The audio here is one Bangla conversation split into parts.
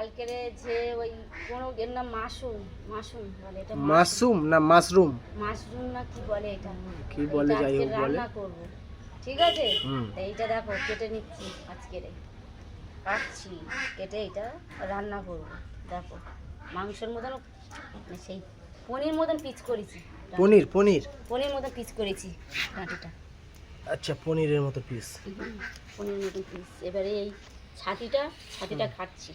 কালকের যে ওই কোনো এর নাম মাশরুম মাশরুম বলে এটা, মাশরুম না মাশরুম? মাশরুম না কি বলে এটা, কি বলে যাই হোক বলে রান্না করব, ঠিক আছে। হুম। এইটা দেখো কেটে নিচ্ছি, আজকের কাটছি, কেটে এটা রান্না করব। দেখো মাংসের মতন, সেই পনির মতন পিচ করেছি। পনির পনির পনির মতন পিচ করেছি ডাঁটিটা। আচ্ছা, পনিরের মতো পিস। পনির মতন পিস। এবারে এই ছাতিটা কাটছি।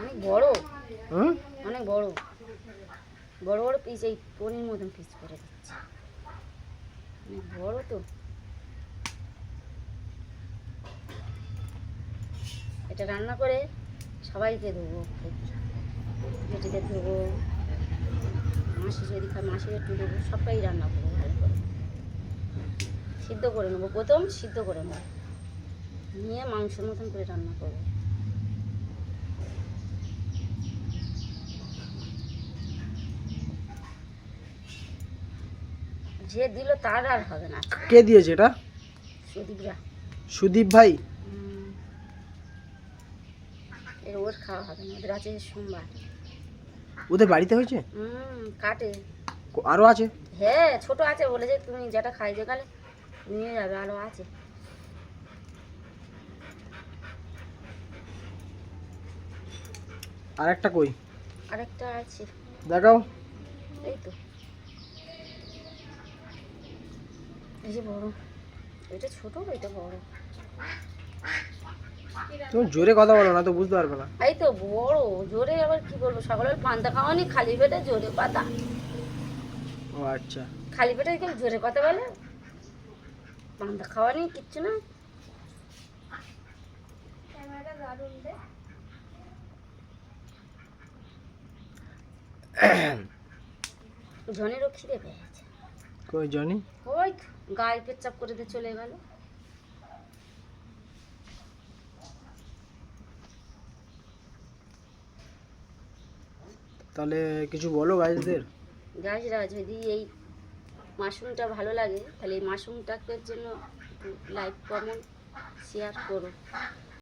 অনেক বড়, অনেক বড় বড় বড় পিস, এই পনির মতন পিস করে দিচ্ছি, অনেক বড় তো। এটা রান্না করে সবাইকে দেবো, বেটিদের দেবো, মাসি যদি খায় মাসির একটু দেবো, সবাই রান্না করবো ভালো করে। সিদ্ধ করে নেবো, প্রথম সিদ্ধ করে নেবো, নিয়ে মাংসের মতন করে রান্না করবো। যে দিল তার আর হবে না। কে দিয়েছে এটা? সুদীপরা। সুদীপ ভাই। এর ওর খাওয়া হবে না, ওদের আছে সোমবার। ওদের বাড়িতে হয়েছে? কাটে। আরো আছে? হ্যাঁ, ছোট আছে, বলেছে তুমি যেটা খাই যে কালে নিয়ে যাবে, আরো আছে। আরেকটা কই? আরেকটা আছে, দেখাও। এই তো, এই যে বড়, এটা ছোট, এটা বড়। তুমি জোরে কথা বলো না তো বুঝতে পারবে না। এই তো বড়, জোরে আবার কি বলবো, সকালের পান্তা খাওয়ানি, খালি পেটে জোরে কথা। ও আচ্ছা, খালি পেটে কেউ জোরে কথা বলে? পান্তা খাওয়ানি, কিচ্ছু না। জনেরও খিদে পেয়েছে। কই জানি? ওই গায়ে পেচ্ছাপ করে দিয়ে চলে গেল। তাহলে কিছু বলো গাইজদের। গাছরা যদি এই মাশরুমটা ভালো লাগে, তাহলে এই মাশরুমটাকে জন্য একটু লাইক কমেন্ট শেয়ার করো।